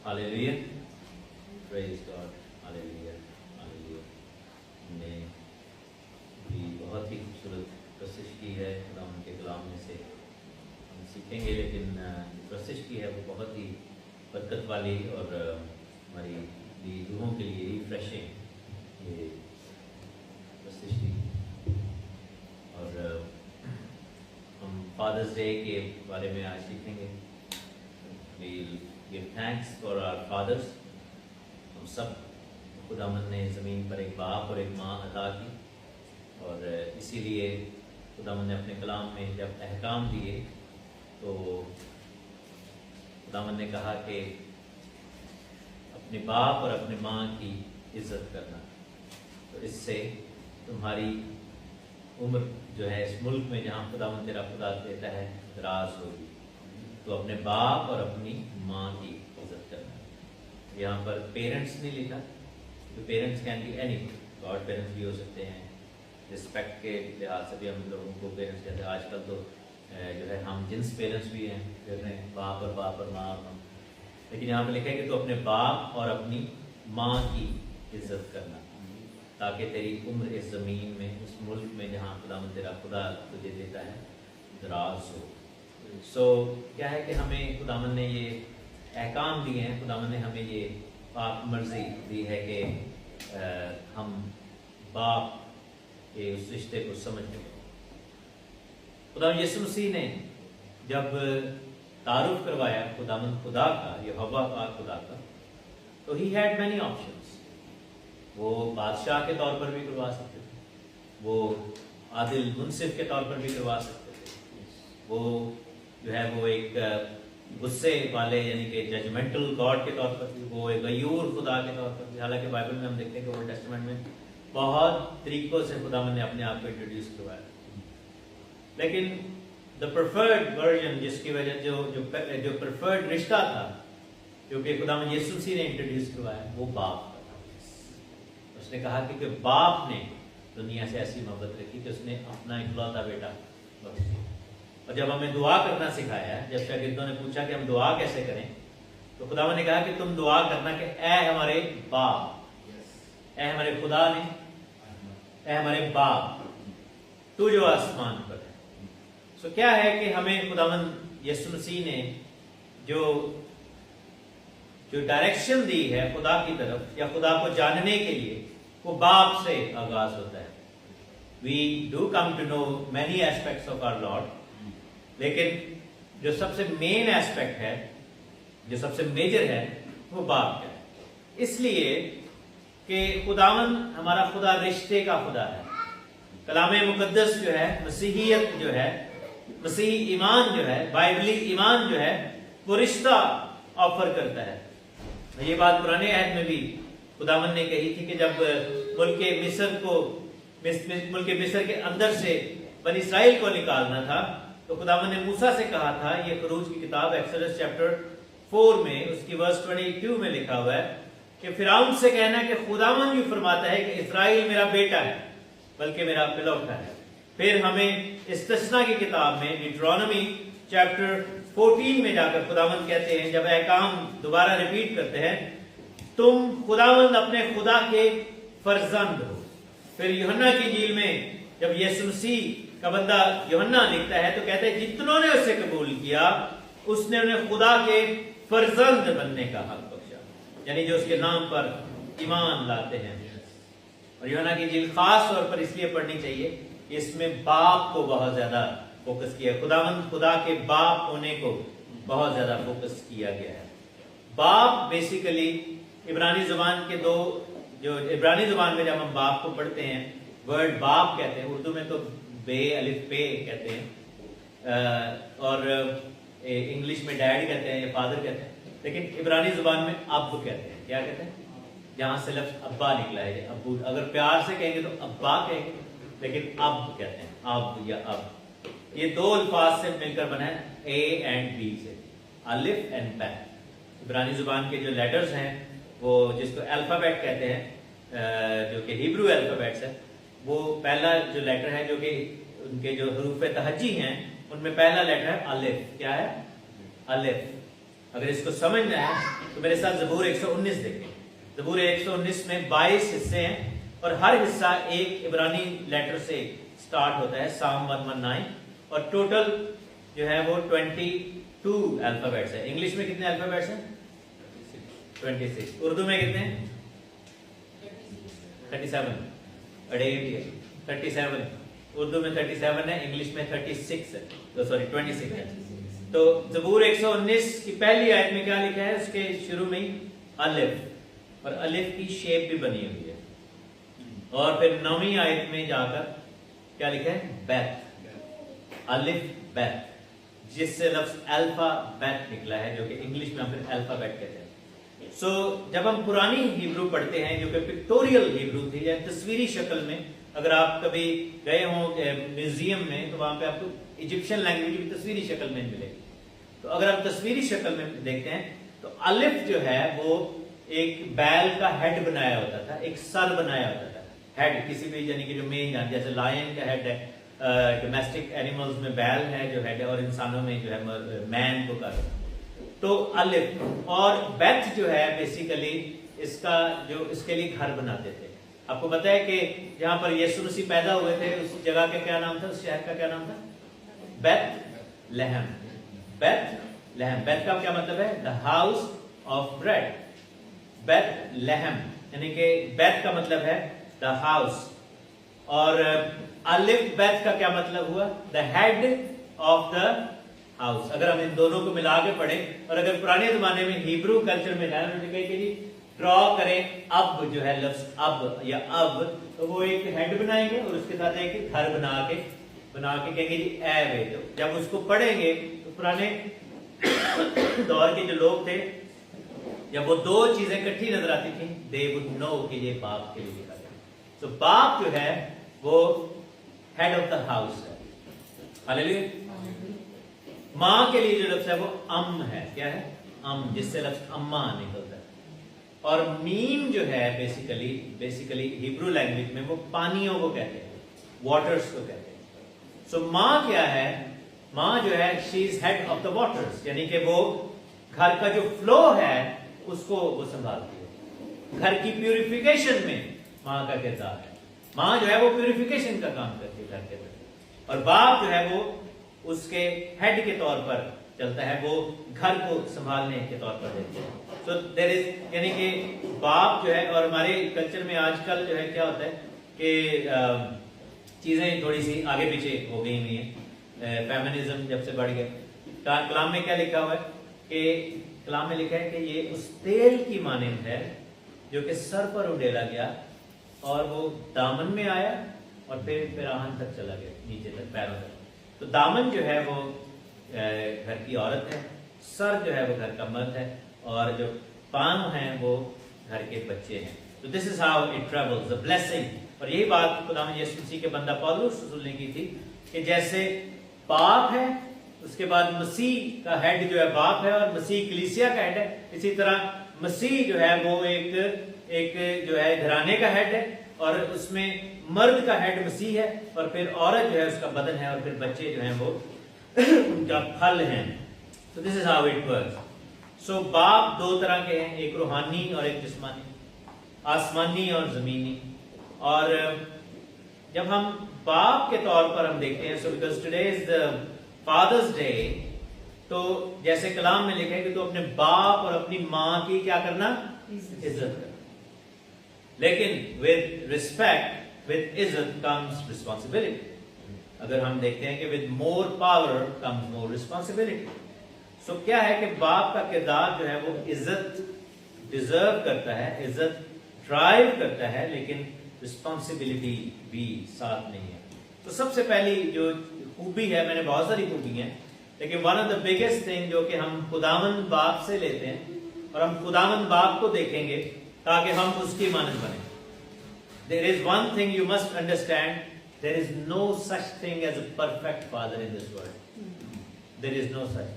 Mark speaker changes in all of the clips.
Speaker 1: Hallelujah, praise God, hallelujah, hallelujah. हमने भी बहुत ही खूबसूरत कोशिश की है खुदा उनके कलाम में से हम सीखेंगे, लेकिन जो कोशिश की है वो बहुत ही बरकत वाली और हमारी रूहों के लिए रिफ्रेशिंग ये कोशिश की। और हम फादर्स डे के बारे में आज सीखेंगे। We'll give thanks for our fathers। हम सब खुदावंद ने ज़मीन पर एक बाप और एक माँ अता की, और इसीलिए खुदावंद ने अपने कलाम में जब अहकाम दिए तो खुदावंद ने कहा कि अपने बाप और अपने माँ की इज्जत करना, तो इससे तुम्हारी उम्र जो है इस मुल्क में जहाँ खुदावंद तेरा खुदा देता है दराज होगी। तो अपने बाप और अपनी माँ की इज्जत करना। यहाँ पर पेरेंट्स नहीं लिखा, तो parents can be any, God parents भी हो सकते हैं। रिस्पेक्ट के लिहाज से भी हम लोगों को पेरेंट्स कहते हैं। आजकल तो जो है हम जिन्स पेरेंट्स भी हैं, कहते हैं बाप और माँ और माँ। लेकिन यहाँ पर लिखा है कि तो अपने बाप और अपनी माँ की इज्जत करना, ताकि तेरी उम्र इस ज़मीन में, उस मुल्क में जहाँ खुदावंद तेरा खुदा तुझे देता है दराज हो। सो क्या है कि हमें खुदावंद ने ये अहकाम दिए हैं, खुदावंद ने हमें ये पाक मर्जी दी है कि हम बाप के उस रिश्ते को समझ लें। खुदावंद यीशु मसीह ने जब तारुफ करवाया खुदावंद खुदा का, यहोवा पाक खुदा का, तो ही हैड मैनी ऑप्शंस। वो बादशाह के तौर पर भी करवा सकते थे, वो आदिल मुनसिफ के तौर पर भी करवा सकते थे, वो जो है वो एक गुस्से वाले यानी कि जजमेंटल गॉड के तौर पर भी, वो एक गयूर खुदा के तौर पर भी। हालांकि बाइबल में हम देखते हैं कि ओल्ड टेस्टामेंट में बहुत तरीकों से खुदावंद ने अपने आप को इंट्रोड्यूस करवाया, लेकिन द प्रेफर्ड वर्जन, जिसकी वजह जो प्रेफर्ड रिश्ता था क्योंकि खुदावंद यीशु मसीह ने इंट्रोड्यूस करवाया, वो बाप का था। उसने कहा कि बाप ने दुनिया से ऐसी मोहब्बत रखी कि उसने अपना इकलौता बेटा बख्श दिया। और जब हमें दुआ करना सिखाया है, जब शागिर्दों ने पूछा कि हम दुआ कैसे करें, तो खुदावंद ने कहा कि तुम दुआ करना कि ऐ हमारे बाप, ऐ हमारे खुदा ने, ऐ हमारे बाप, तू जो आसमान पर है। सो क्या है कि हमें खुदावंद यीशु मसीह ने जो डायरेक्शन दी है खुदा की तरफ या खुदा को जानने के लिए, वो बाप से आगाज होता है। We do come to know many aspects of our lord, लेकिन जो सबसे मेन एस्पेक्ट है, जो सबसे मेजर है, वो बाप का है। इसलिए कि खुदावंद हमारा खुदा रिश्ते का खुदा है। कलाम मुकद्दस जो है, मसीहियत जो है, मसीही ईमान जो है, बाइबली ईमान जो है, वो रिश्ता ऑफर करता है। ये बात पुराने अहद में भी खुदावंद ने कही थी कि जब मुल्क मिस्र के अंदर से बनी इस्राएल को निकालना था, तो खुदावंद ने मूसा से कहा था, ये खरूज की किताब एक्सोडस चैप्टर 4 में उसकी वर्स 22 में लिखा हुआ है कि फिरौन से कहना कि खुदावंद यूं फरमाता है कि इस्राएल मेरा बेटा है, बल्कि मेरा पिलौठा है। फिर हमें इस्तिस्ना की किताब में डिट्रोनॉमी चैप्टर 14 में जाकर खुदावंद कहते हैं, जब अहकाम दोबारा रिपीट करते हैं, तुम खुदावंद अपने खुदा के फर्जंद हो। फिर यूहन्ना की इंजील में जब यीशु मसीह का बंदा यूहन्ना लिखता है तो कहते हैं, जितनों ने उसे कबूल किया उसने उन्हें खुदा के फर्जंद बनने का हक बख्शा, यानी जो उसके नाम पर ईमान लाते हैं। और यूहन्ना की इंजील खास तौर पर इसलिए पढ़नी चाहिए, इसमें बाप को बहुत ज्यादा फोकस किया, खुदावंद खुदा के बाप होने को बहुत ज्यादा फोकस किया गया है। बाप बेसिकली इब्रानी जुबान के इब्रानी जुबान में जब हम बाप को पढ़ते हैं, वर्ड बाप कहते हैं, उर्दू में तो बे अलिफ पे कहते हैं, और इंग्लिश में डैड कहते हैं या फादर कहते हैं, लेकिन इब्रानी जुबान में अब कहते हैं। क्या कहते हैं? जहां से लफ्ज अब्बा निकला है, अब्बू। अगर प्यार से कहेंगे तो अब्बा कहेंगे, लेकिन अब कहते हैं, अब या अब। ये दो अल्फाज से मिलकर बना है, ए एंड बी से, अलिफ एंड बे। इब्रानी जुबान के जो लेटर्स हैं, वो जिसको अल्फाबेट कहते हैं, जो कि हिब्रू अल्फाबेट्स है, वो पहला जो लेटर है, जो कि उनके जो हरूफ तहज्जी हैं, उनमें पहला लेटर है अलिफ। क्या है? अलिफ। اگر اس کو سمجھنا ہے تو میرے ساتھ زبور 119 دیکھیں. زبور 119 میں 22 حصے ہیں اور ہر حصہ ایک عبرانی لیٹر سے سٹارٹ ہوتا ہے, سام 119, اور ٹوٹل جو ہے وہ 22 الفابیٹس ہے. انگلش میں کتنے الفابیٹس ہیں؟ 26. اردو میں کتنے ہیں؟ 37. 37. اردو میں 37 ہے, انگلش میں 36 ہے, تو سوری 26 ہے. تو زبور 119 کی پہلی آیت میں کیا لکھا ہے؟ اس کے شروع میں الف, اور الف کی شیپ بھی بنی ہوئی ہے. اور پھر 9ویں آیت میں جا کر کیا لکھا ہے؟ بیت, الف بیت, جس سے لفظ الفا بیت نکلا ہے, جو کہ انگلش میں ہم پھر الفابیٹ کہتے ہیں. سو جب ہم پرانی ہیبرو پڑھتے ہیں جو کہ پکٹوریل ہیبرو تھی, یا تصویری شکل میں, اگر آپ کبھی گئے ہوں میوزیم میں تو وہاں پہ آپ کو ایجپشن لینگویج بھی تصویری شکل میں ملے گی. تو اگر آپ تصویری شکل میں دیکھتے ہیں تو الف جو ہے وہ ایک بیل کا ہیڈ بنایا ہوتا تھا, ایک سر بنایا ہوتا تھا. ہیڈ کسی بھی, یعنی کہ جو مین جان, جیسے لائن کا ہیڈ ہے, ڈومیسٹک اینیملز میں بیل ہے جو ہیڈ ہے, اور انسانوں میں جو ہے مین کو کر. تو الف اور بیت جو ہے بیسیکلی اس کا جو اس کے لیے گھر بناتے تھے. آپ کو پتا ہے کہ جہاں پر یسوع مسیح پیدا ہوئے تھے اس جگہ کا کیا نام تھا, اس شہر کا کیا نام تھا؟ بیت لہم. بیت لہم, بیت کا کیا مطلب ہے؟ The house of bread. بیت لہم یعنی کہ بیت کا مطلب ہے دا ہاؤس, اور الف بیت کا کیا مطلب ہوا؟ The head of the house. اگر ہم ان دونوں کو ملا کے پڑھیں, اور اگر پرانے زمانے میں ہیبرو کلچر میں کہیں کہ جی ڈرا کریں اب جو ہے لفظ اب یا اب, تو وہ ایک ہیڈ بنائیں گے اور اس کے ساتھ ایک گھر بنا کے کہیں گے جی اے وے. تو جب اس کو پڑھیں گے تو پرانے دور کے جو لوگ تھے, جب وہ دو چیزیں اکٹھی نظر آتی تھیں, دے وڈ نو کہ یہ باپ کے لیے لکھا گیا. تو باپ جو ہے وہ ہیڈ آف دا ہاؤس ہے. ہاللیلویا. ماں کے لیے جو لفظ ہے وہ ام ہے. کیا ہے؟ ام, جس سے لفظ اما نکلتا ہے. اور میم جو ہے بیسیکلی ہیبرو لینگویج میں وہ پانیوں کو کہتے ہیں, واٹرز کو کہتے ہیں. سو ماں کیا ہے؟ ماں جو ہے شی از ہیڈ آف دا واٹرز, یعنی کہ وہ گھر کا جو فلو ہے اس کو وہ سنبھالتی ہے. گھر کی پیوریفیکیشن میں ماں کا کردار ہے. ماں جو ہے وہ پیوریفیکیشن کا کام کرتی ہے گھر کے اندر, اور باپ جو ہے وہ اس کے ہیڈ کے طور پر چلتا ہے, وہ گھر کو سنبھالنے کے طور پر دیتے ہیں. So there is, یعنی کہ باپ جو ہے, اور ہمارے کلچر میں آج کل جو ہے کیا ہوتا ہے کہ چیزیں تھوڑی سی آگے پیچھے ہو گئی ہوئی ہیں. فیمنزم جب سے بڑھ گیا. کلام میں کیا لکھا ہوا ہے کہ کلام میں لکھا ہے کہ یہ اس تیل کی مانند ہے جو کہ سر پر اڈیلا گیا اور وہ دامن میں آیا اور پھر آہن تک چلا گیا, نیچے تک, پیروں تک. تو دامن جو ہے وہ گھر کی عورت ہے, سر جو ہے وہ گھر کا مرد ہے, اور جو پاؤں ہیں وہ گھر کے بچے ہیں. تو this is how it travels, the blessing. اور یہی بات خدا یسوع مسیح کے بندہ پولس رسول نے کی تھی کہ جیسے باپ ہے, اس کے بعد مسیح کا ہیڈ جو ہے باپ ہے, اور مسیح کلیسیا کا ہیڈ ہے, اسی طرح مسیح جو ہے وہ ایک جو ہے گھرانے کا ہیڈ ہے, اور اس میں مرد کا ہیڈ مسیح ہے, اور پھر عورت جو ہے اس کا بدن ہے, اور پھر بچے جو ہیں وہ ان کا پھل ہیں. So this is how it works. So باپ دو طرح کے ہیں, ایک روحانی اور ایک جسمانی, آسمانی اور زمینی. اور جب ہم باپ کے طور پر ہم دیکھتے ہیں, so because today is the Father's Day, تو جیسے کلام میں لکھا ہے کہ تو اپنے باپ اور اپنی ماں کی کیا کرنا؟ عزت کرنا. لیکن with respect, with عزت comes responsibility. اگر ہم دیکھتے ہیں کہ with more power comes more responsibility. سو کیا ہے کہ باپ کا کردار جو ہے وہ عزت ڈیزرو کرتا ہے, عزت ڈرائیو کرتا ہے, لیکن رسپانسبلٹی بھی ساتھ نہیں ہے. تو سب سے پہلی جو خوبی ہے, میں نے بہت ساری خوبی ہیں, لیکن one of the biggest thing جو کہ ہم خداوند باپ سے لیتے ہیں, اور ہم خداوند باپ کو دیکھیں گے تاکہ ہم اس کی مانند بنیں. There is one thing you must understand, there is no such thing as a perfect father in this world. There is no such thing.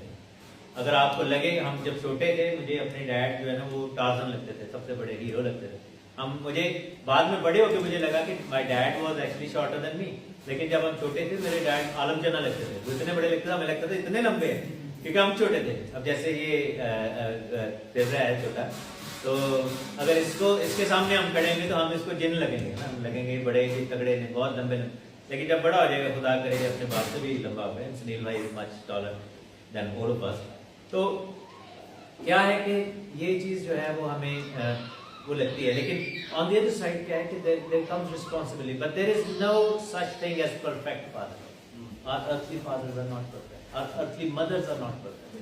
Speaker 1: اگر آپ کو لگے, ہم جب چھوٹے تھے مجھے اپنے ڈیڈ جو ہے نا وہ ٹارزن لگتے تھے, سب سے بڑے ہیرو لگتے تھے. مجھے بعد میں بڑے ہو کے مجھے لگا کہ my dad was actually shorter than me, لیکن جب ہم چھوٹے تھے میرے ڈیڈ عالم جنا لگتے تھے, وہ اتنے بڑے لگتے تھے, ہمیں لگتا تھا اتنے لمبے ہیں. کیونکہ ہم چھوٹے تھے. اب جیسے یہ پھر رہا ہے چھوٹا, تو اگر اس کے سامنے ہم کھڑیں گے تو ہم اس کو جن لگیں گے نا, ہم لگیں گے بڑے تگڑے نے, بہت لمبے. لیکن جب بڑا ہو جائے گا, خدا کرے گا اپنے باپ سے بھی لمبا ہو گیا, سنیل بھائی از مچ ٹالر دین آل آف اس. تو کیا ہے کہ یہ چیز جو ہے وہ ہمیں وہ لگتی ہے. لیکن آن دی ادر سائڈ کیا ہے کہ there comes responsibility, but there is no such thing as perfect father. Our earthly fathers are not perfect. Our earthly mothers are not perfect.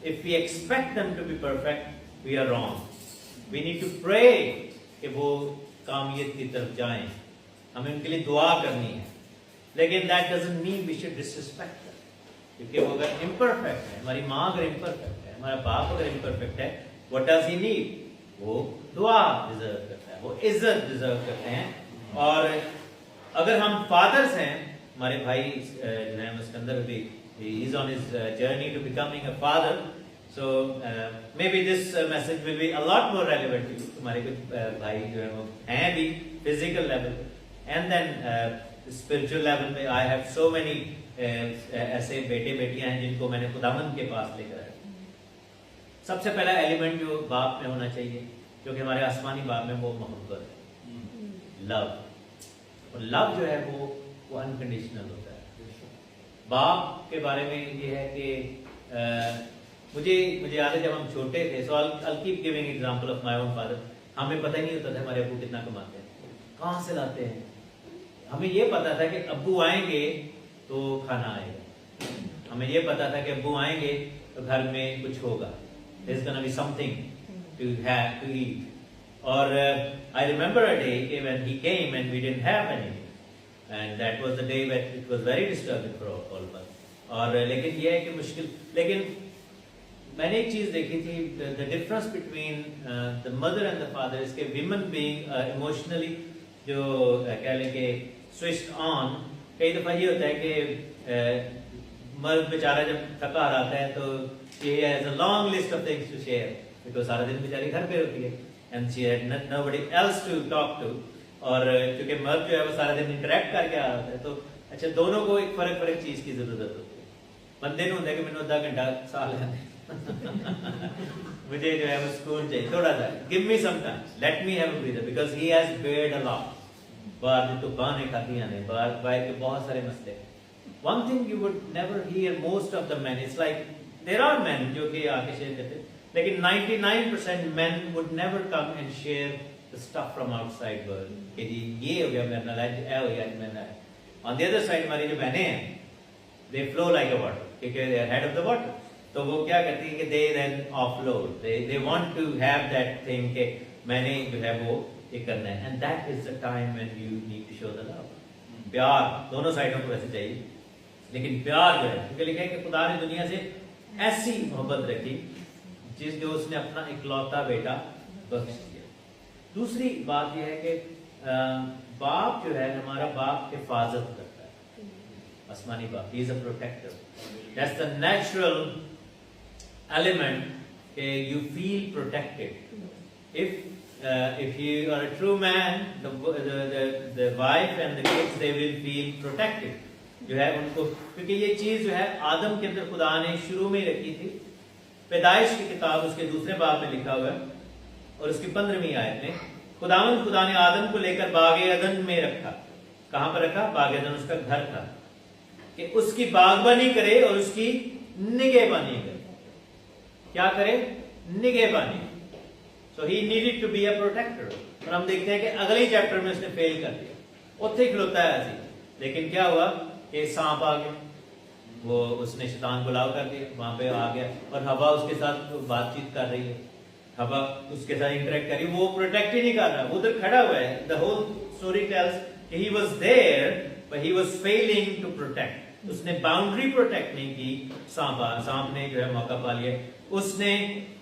Speaker 1: If we expect them to be perfect, we are wrong. We need to pray کہ وہ کامیت کی طرف جائیں, ہمیں ان کے لیے دعا کرنی ہے. لیکن that doesn't mean we should disrespect them. کیونکہ وہ اگر imperfect ہے, ہماری ماں اگر imperfect ہے, ہمارا باپ اگر imperfect ہے, what does he need? وہ دعا deserve کرتا ہے, وہ عزت deserve کرتے ہیں. اور اگر ہم fathers ہیں, ہمارے بھائی جو ہے اسکندر بھی he is on his journey to becoming a father, so maybe this message will be a lot more relevant to you. تمہارے کچھ بھائی جو ہیں وہ ہیں بھی physical level and then spiritual level میں. I have so many ایسے بیٹے بیٹیاں ہیں جن کو میں نے خداوند کے پاس لے کر آیا. سب سے پہلا ایلیمنٹ جو باپ میں ہونا چاہیے, جو کہ ہمارے آسمانی باپ میں, وہ محبت ہے, لو. اور لو جو ہے وہ انکنڈیشنل ہوتا ہے. باپ کے بارے میں یہ ہے کہ مجھے یاد ہے جب ہم چھوٹے تھے, سو I'll keep giving example of my own father. ہمیں پتہ ہی نہیں ہوتا تھا ہمارے ابو کتنا کماتے ہیں, کہاں سے لاتے ہیں. ہمیں یہ پتا تھا کہ ابو آئیں گے تو کھانا آئے گا, ہمیں یہ پتا تھا کہ ابو آئیں گے تو گھر میں کچھ ہوگا, there's gonna be something to have to eat. اور I remember a day when he came and we didn't have anything. And that was the day when it was very disturbing for all of us. اور لیکن یہ ہے کہ مشکل, لیکن میں نے ایک چیز دیکھی تھی, the difference between the mother and the father is کہ women being emotionally جو کہہ لیں کہ switched on. کئی دفعہ یہ ہوتا ہے کہ مرد بیچارہ جب تھکا آتا ہے تو she has a long list of things to share because سارا دن بیچاری گھر پہ ہوتی ہے and she had nobody else to talk to. اور کیونکہ مرد جو ہے وہ سارا دن انٹریکٹ کر کے آ رہا ہے, تو اچھا دونوں کو ایک فرق چیز کی ضرورت ہوتی ہے. بندے نے ہوتا ہے کہ میں نے آدھا گھنٹہ سال ہے مجھے جو ہے وہ سکون چاہیے تھوڑا سا, give me some time, let me have a breather because he has bared a lot. باہر تو بانے کھاتی ہیں, باہر کے بہت سارے مسئلے. One thing you would never hear most of the men, it's like there are men جو کہ آ کے شیئر کرتے ہیں, لیکن 99% men would never come and share the stuff from outside world. کہ جی یہ ہو گیا میرے نال, اے ہو گیا میرے نال. On the other side ہماری جو بہنیں ہیں, they flow like a water, کیونکہ they are head of the water. تو وہ کیا کرتی ہیں کہ they then offload, they want to have that thing کہ میں نے جو ہے وہ یہ کرنا ہے. And that is the time when you need to show the love. پیار دونوں سائڈوں کو ویسے چاہیے, لیکن پیار جو ہے, کیونکہ لکھا ہے کہ خدا نے دنیا سے ایسی محبت رکھی جس جو اس نے اپنا اکلوتا بیٹا بخش دیا. دوسری بات یہ ہے کہ باپ جو ہے, ہمارا باپ حفاظت کرتا ہے, آسمانی باپ, he is a protector. That's the natural element کہ you feel protected. If you are a true man, the wife and the kids, they will feel protected. جو ہے ان کو, کیونکہ یہ چیز جو ہے آدم کے اندر خدا نے شروع میں رکھی تھی. پیدائش کی کتاب اس کے دوسرے باب میں لکھا ہوا ہے اور اس کی 15ویں آیت میں خدا نے آدم کو لے کر باغ عدن میں رکھا. کہاں پر رکھا؟ باغ عدن اس کا گھر تھا, کہ اس کی باغبانی کرے اور اس کی نگہبانی کرے. کیا کرے؟ نگہبانی. So he needed to be a protector. اور ہم دیکھتے ہیں کہ اگلے چیپٹر میں اس نے فیل کر دیا, اتنے کھلوتا ہے ایسی. لیکن کیا ہوا کہ سانپ آ گیا, وہ اس نے شیطان کو لاؤ کر دیا, وہاں پہ آ گیا, اور ہوا اس کے ساتھ بات چیت کر رہی ہے, ہوا اس کے ساتھ انٹریکٹ کر رہی ہے, وہ پروٹیکٹ ہی نہیں کر رہا, وہ ادھر کھڑا ہوا ہے. The whole story tells کہ he was there but he was failing to protect. اس نے باؤنڈری پروٹیکٹ نہیں کی. سانپ نے جو ہے موقع پا لیا, اس نے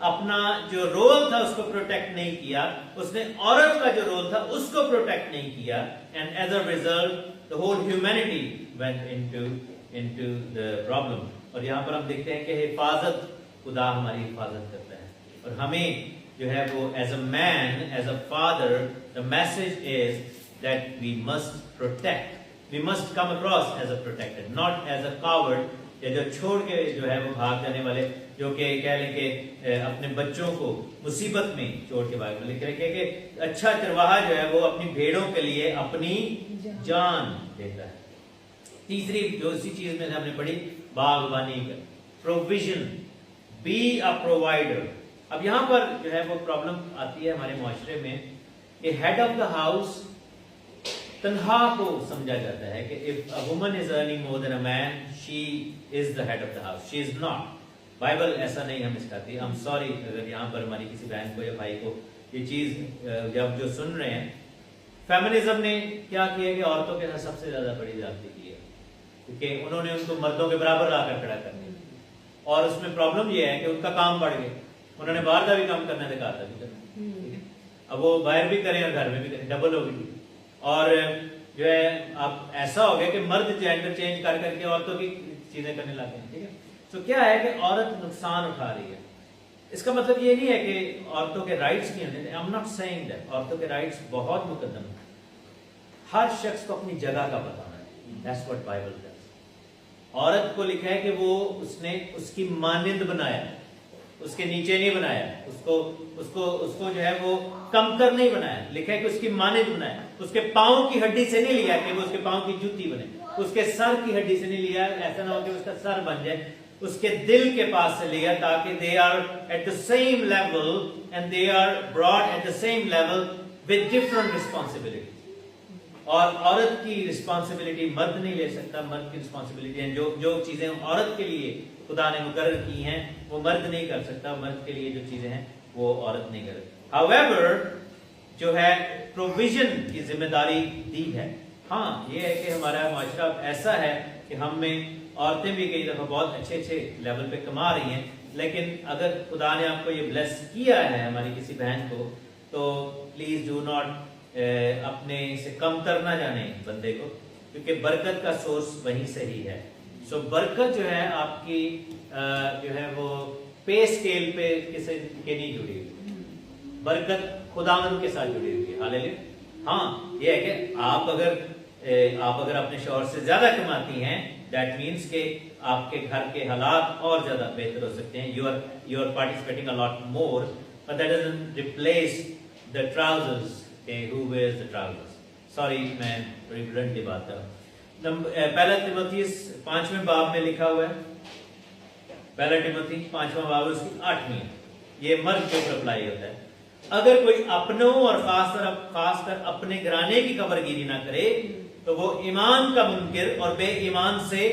Speaker 1: اپنا جو رول تھا اس کو پروٹیکٹ نہیں کیا, اس نے عورت کا جو رول تھا اس کو پروٹیکٹ نہیں کیا, and as a result the whole humanity went into the problem. اور یہاں پر ہم دیکھتے ہیں کہ حفاظت, خدا ہماری حفاظت کرتا ہے. اور ہمیں جو ہے وہ as a man, as a father, the message is that we must protect. We must come across as a protector, not as a coward یا جو چھوڑ کے جو ہے وہ بھاگ جانے والے، جو کہ کہہ لیں کہ اپنے بچوں کو مصیبت میں چھوڑ کے بھاگ، لکھ رہے کہ اچھا چرواہا جو ہے وہ اپنی بھیڑوں کے لیے اپنی جان دیتا ہے۔ تیسری جو اسی چیز میں ہم نے پڑھی، باغبانی کا پروویژن، بی اے پرووائڈر۔ اب یہاں پر جو ہے وہ پرابلم آتی ہے ہمارے معاشرے میں کہ ہیڈ آف دا ہاؤس تنہا کو سمجھا جاتا ہے کہ if a woman is earning more than a man, she is the head of the house. She is not. Bible ایسا نہیں ہمیں سکھاتی۔ I'm sorry اگر یہاں پر ہماری کسی بہن کو یا بھائی کو یہ چیز جب جو سن رہے ہیں، فیمنزم نے کیا کیا کہ عورتوں کے ساتھ سب سے زیادہ بڑی زیادتی کی ہے، کیونکہ انہوں نے ان کو مردوں کے برابر لا کر کھڑا کر دیا، اور اس میں پرابلم یہ ہے کہ ان کا کام بڑھ گیا، انہوں نے باہر کا بھی کام کرنا ہے، کہا تھا بھی کرنا، اب وہ باہر بھی کریں اور گھر میں بھی کریں، ڈبل ہو گئی۔ اور جو ہے اب ایسا ہو گیا کہ مرد جینڈر چینج کر کر کے عورتوں کی چیزیں کرنے لگے ہیں، ٹھیک ہے۔ تو کیا ہے کہ عورت نقصان اٹھا رہی ہے۔ اس کا مطلب یہ نہیں ہے کہ عورتوں کے رائٹس نہیں ہونے، I'm not saying that، عورتوں کے رائٹس بہت مقدم ہیں، ہر شخص کو اپنی جگہ کا پتہ ہے، that's what Bible does۔ عورت کو لکھا ہے کہ وہ اس نے اس کی مانند بنایا، اس کے نیچے نہیں بنایا، اس کو جو ہے وہ کمتر نہیں بنایا، لکھا ہے کہ اس کی مانند بنایا، اس کے پاؤں کی ہڈی سے نہیں لیا کہ وہ اس کے پاؤں کی جوتی بنے، اس کے سر کی ہڈی سے نہیں لیا، ایسا نہ ہو کہ اس کا سر بن جائے، اس کے دل کے پاس سے لیا تاکہ they are at the same level and they are brought at the same level with different responsibilities۔ اور عورت کی رسپانسبلٹی مرد نہیں لے سکتا، مرد کی رسپانسبلٹی ہیں جو چیزیں عورت کے لیے خدا نے مقرر کی ہیں وہ مرد نہیں کر سکتا، مرد کے لیے جو چیزیں ہیں وہ عورت نہیں کر سکتی۔ however جو ہے پروویژن کی ذمہ داری دی ہے۔ ہاں یہ ہے کہ ہمارا معاشرہ ایسا ہے کہ ہم میں عورتیں بھی کئی دفعہ بہت اچھے لیول پہ کما رہی ہیں، لیکن اگر خدا نے آپ کو یہ بلیس کیا ہے ہماری کسی بہن کو، تو پلیز ڈو ناٹ اپنے سے کم تر نہ جانے بندے کو، کیونکہ برکت کا سورس وہیں سے ہی ہے۔ سو برکت جو ہے آپ کی جو ہے وہ پے اسکیل پہ کسی کے نہیں جڑی ہوئی، برکت خداوند کے ساتھ جڑی ہوئی ہے۔ ہاللیلویا۔ ہاں یہ ہے کہ آپ اگر اپنے شوہر سے زیادہ کماتی ہیں، دیٹ مینس کہ آپ کے گھر کے حالات اور زیادہ بہتر ہو سکتے ہیں، you are participating a lot more, but that doesn't replace the trousers, who wears the trousers۔ Sorry میں بڑی بلنٹلی بات کر رہا ہوں۔ پہلا تیموتھیوس 5ویں باب میں لکھا ہوا ہے، پہلا تیموتھی 5واں باب اس کی 8ویں، یہ مرد کے اوپر اپلائی ہوتا ہے۔ اگر کوئی اپنوں اور خاص کر اپنے گھرانے کی قبر گیری نہ کرے تو وہ ایمان کا منکر اور بے ایمان سے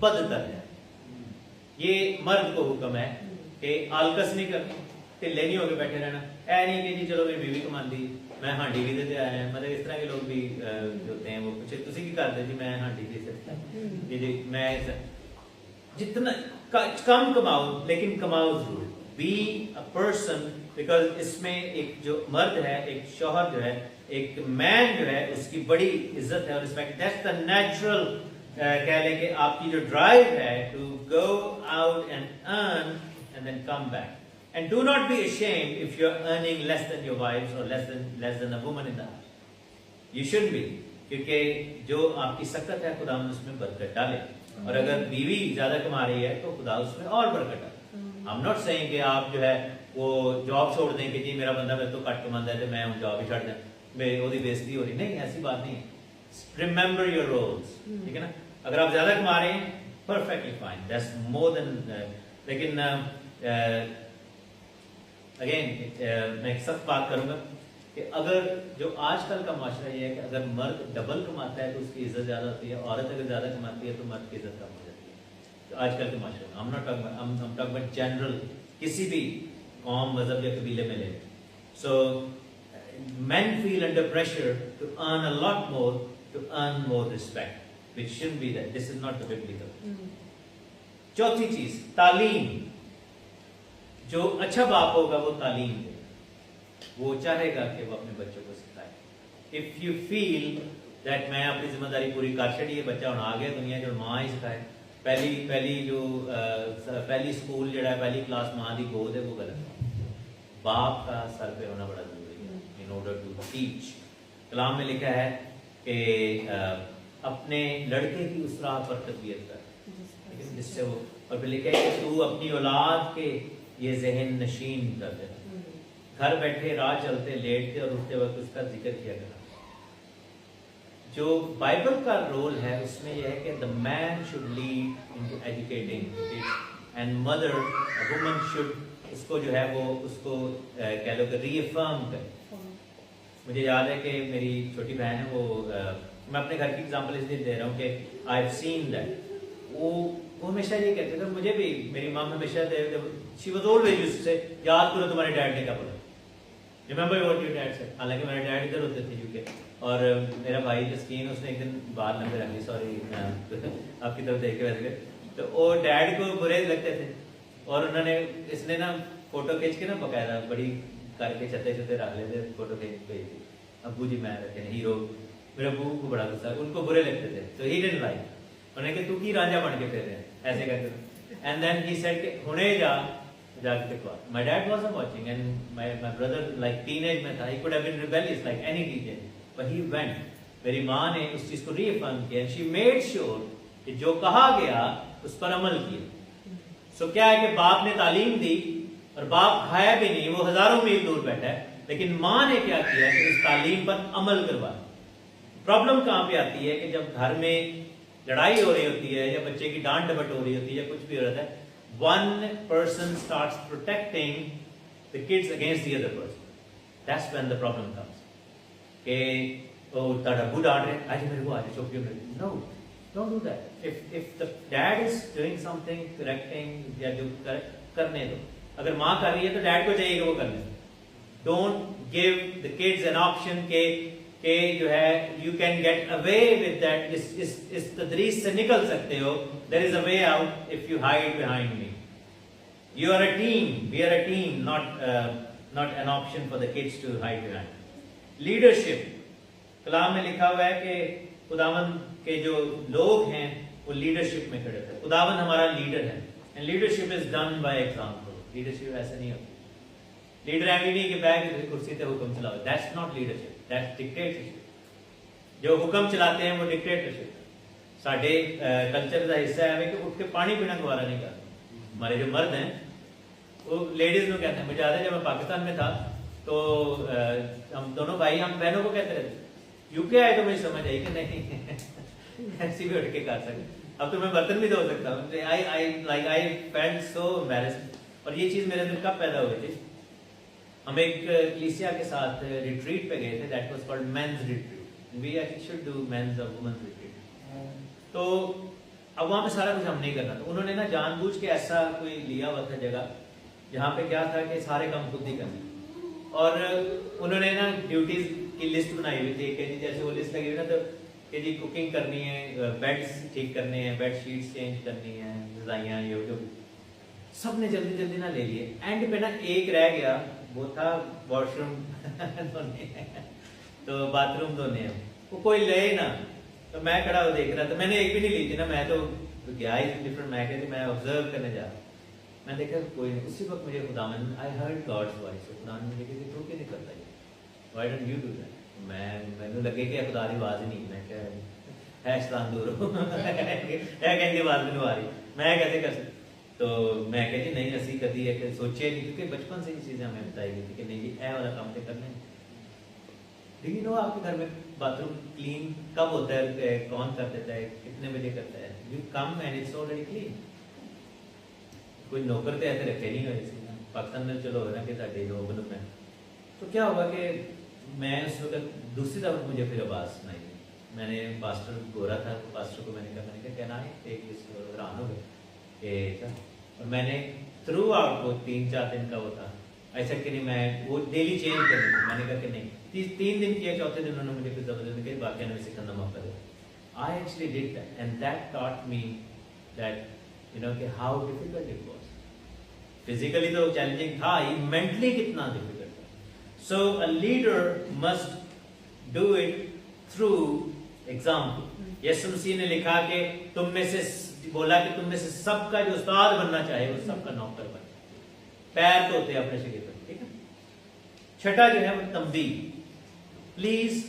Speaker 1: بدتر ہے۔ یہ مرد کو حکم ہے کہ آلکس نہیں کرنا، ٹھلے نہیں ہو کے بیٹھے رہنا، اے نہیں کہ جی چلو میری بیوی کماندی میں ہانڈی بھی دیتے آئے ہیں، مطلب اس طرح کے لوگ بھی ہوتے ہیں، وہ پوچھے تسی کی کرتے جی میں ہانڈی دے سکتا جی میں جتنا کم کماؤ لیکن کماؤ ضرور، بی اے پرسن، بیکاز اس میں ایک جو مرد ہے، ایک شوہر جو ہے، ایک مین جو ہے، اس کی بڑی عزت ہے اور رسپیکٹ، دیٹس دا نیچرل کہہ لیں کہ آپ کی جو ڈرائیو ہے to go out and earn and then come back. And do not be ashamed if you are earning less than your wives or less than a woman in the house. You shouldn't be، کیونکہ جو آپ کی سکت ہے خدا اس میں برکت ڈالے، اور اگر بیوی زیادہ کما رہی ہے تو خدا اس میں اور برکت ڈالے۔ I'm not saying کہ آپ جو ہے وہ جاب چھوڑ دیں کہ جی میرا بندہ میرے تو کٹ کماندا ہے تو میں ہوں جاب ہی چھوڑ دیں، میری وہ بےزتی ہو رہی، نہیں ایسی بات نہیں ہے۔ Remember your roles، ٹھیک ہے نا۔ اگر آپ زیادہ کما رہے ہیں perfectly fine، that's more than لیکن اگین میں ایک سخت بات کروں گا کہ اگر جو آج کل کا معاشرہ یہ ہے کہ اگر مرد ڈبل کماتا ہے تو اس کی عزت زیادہ ہوتی ہے، عورت اگر زیادہ کماتی ہے تو مرد کی عزت کم ہو جاتی ہے۔ تو آج کل کے معاشرے میں I'm talking about general، کسی بھی قوم مذہب یا قبیلے میں لے، سو men feel under pressure to earn a lot more to earn more respect, which shouldn't be that. This is not the biblical۔ چوتھی چیز تعلیم، جو اچھا باپ ہوگا وہ تعلیم دے، وہ چاہے گا کہ وہ اپنے بچوں کو سکھائے۔ اف یو فیل دیٹ میں اپنی ذمہ داری پوری کر چڑی ہے، بچہ ہوں آ گیا دنیا جو ماں ہی سکھائے، پہلی اسکول جڑا ہے پہلی کلاس ماں دی گود ہے، وہ غلط ہے۔ باپ کا سر پہ ہونا بڑا ضروری ہے ان آرڈر ٹو ٹیچ۔ کلام میں لکھا ہے کہ اپنے لڑکے کی اس راہ پر تربیت کر، जिससे वो, और फिर लिखा है कि तू अपनी औलाद के ये जहन नशीन कर देना, घर बैठे राह चलते लेटते और उठते वक्त उसका जिक्र किया करना। जो बाइबल का रोल है उसमें यह है कि the man should lead in educating and mother woman should उसको जो है वो उसको कह लो कि रीअफर्म करे। मुझे याद है कि मेरी छोटी बहन है वो मैं अपने घर की एग्जांपल इसलिए दे रहा हूँ कि आई हैव सीन दैट वो हमेशा ये कहते थे, मुझे भी मेरी माँ हमेशा she was always used to say याद करो तुम्हारे डैड ने क्या बोला, remember what your dad said. हालांकि मेरे डैड इधर होते थे यूके, और मेरा भाई जस्कीन उसने एक दिन बाहर लंबे रख ली, सॉरी आपकी तरफ देख के वैसे, तो वो डैड को बुरे लगते थे और उन्होंने इसने ना फोटो खींच के ना बकायदा बड़ी करके छते छते रख लेते, फोटो खींच गई थी अबू जी मैं रखे हीरो, मेरे अबू को बड़ा गुस्सा, उनको बुरे लगते थे, तो ही डिडंट लाइक, उन्होंने कहा तू की रांझा बन के फिर रहे हैं ऐसे करके, एंड देन ही सेड कि हुणे जाके बात। My dad wasn't watching and my brother like teenage में था, he could have been rebellious like any teenager, but he went. मेरी माँ ने उस चीज को reaffirm किया, and she made sure कि जो कहा गया उस पर अमल किया। So क्या है कि बाप ने तालीम दी और बाप है भी नहीं, वो हजारों मील दूर बैठा है, लेकिन माँ ने क्या किया कि उस तालीम पर अमल करवाया। प्रॉब्लम कहाँ पे आती है कि जब घर में लड़ाई हो रही होती है या बच्चे की डांट डपट हो रही होती है या कुछ भी हो रहा है, one person starts protecting the kids against the other person. That's when the problem comes. कि oh ताड़ा बुढ़ डांट रहे, आज मेरे को आज चौकी में, no, don't do that. If the dad is doing something, correcting या जो करने दो, अगर माँ कर रही है तो डैड को चाहिए कि वो करने दो। Don't give the kids an option कि जो है you can get away with that, इस तदरीस से निकल सकते हो, there is a way out if you hide behind me. You are a team, we are a team, not an option for the kids to hide behind. Leadership, कलाम में लिखा हुआ है कि खुदावन के जो लोग हैं वो लीडरशिप में खड़े थे। खुदावन हमारा लीडर है, and leadership is done by example. Leadership ऐसे नहीं होती। लीडर ऐसे नहीं कि बैठ के कुर्सी पे हुक्म चलाओ, that's not leadership, that's dictatorship। जो हुक्म चलाते हैं वो डिक्टेटरशिप है। साढ़े कल्चर का हिस्सा है कि उठ के पानी पीना गवारा नहीं करते। हमारे जो मर्द हैं वो लेडीज में कहते हैं, मुझे याद है जब मैं पाकिस्तान में था तो हम दोनों भाई हम बहनों को कहते रहते, यूके आए तो मुझे समझ आई कि नहीं ऐसी भी उठ के कर सकते, अब तो मैं बर्तन भी धो सकता हूँ। आई फेल्ट सो एम्बैरेस्ड, और ये चीज मेरे अंदर कब पैदा हुई थी, हम एक कलीसिया के साथ रिट्रीट पे गए थे, that was called men's retreat, we actually should do men's और वुमेन्स रिट्रीट। तो अब वहां पे सारा कुछ हम नहीं करना था, उन्होंने ना जानबूझ के ऐसा कोई लिया हुआ था जगह जहाँ पे क्या था कि सारे काम खुद ही करने, और उन्होंने ना ड्यूटीज की लिस्ट बनाई हुई थी कि जी जैसे वो लिस्ट लगी हुई ना, तो कि जी कुकिंग करनी है, बेड्स ठीक करने हैं, बेड शीट्स चेंज करनी है, रजाइयाँ ये जो सब ने जल्दी जल्दी ना ले लिए। एंड पे ना एक रह गया, वो था वॉशरूम धोने तो बाथरूम धोने हैं, वो कोई ले ना, तो मैं खड़ा हो देख रहा था, मैंने एक भी नहीं ली थी ना, मैं तो गया ही डिफरेंट, मैं कहती मैं ऑब्जर्व करने जा रहा, मैं देखा कोई नहीं। उसी वक्त मुझे खुदावन, आई हर्ड गॉड्स वॉइस, खुदावन मुझे कहती तू क्यों नहीं करता ये, why don't you do that. मैंने लगे कि खुदा की आवाज ही नहीं, मैं क्या है शैतान दूर हो कहती आवाज मैंने आ रही, मैं कैसे कर सकता, तो मैं कहती नहीं असी कभी है सोचे नहीं, क्योंकि बचपन से ये चीजें हमें बताई गई थी कि नहीं जी ऐ वाला काम तो करना है। डू यू नो आपके घर में बाथरूम क्लीन कब होता है, कौन कर देता है, कितने बजे करता है, you come and it's already clean. कोई नौकर तो ऐसे रखे नहीं हुए पाकिस्तान में, चलो हो ना कि साढ़े लोग में, तो क्या हुआ कि मैं उस वक्त दूसरी तरफ मुझे फिर आवाज सुनाई, मैंने पास्टर गोरा था, तो पास्टर को मैंने कहा कहना है एक हैरान हो गए, और मैंने थ्रू आउट वो 3-4 दिन का वो था, ऐसा कि नहीं मैं वो डेली चेंज कर दी, मैंने कहा कि नहीं 3 दिन किया, चौथे दिन उन्होंने मुझे फिर जबरदस्ती कही बाकी हमें सिखाना मौका दिया। I actually did that and that taught me that you know कि how difficult it was. Physically तो चैलेंजिंग था ही, मेंटली कितना डिफिकल्ट था। So a leader must do it through example. यीशु मसीह ने लिखा कि तुम में से बोला कि तुम में से सबका जो उस्ताद बनना चाहे वो सबका नौकर बने, पैर धोते अपने शरीर पर, ठीक है। छठा जो है वो तंबीह, please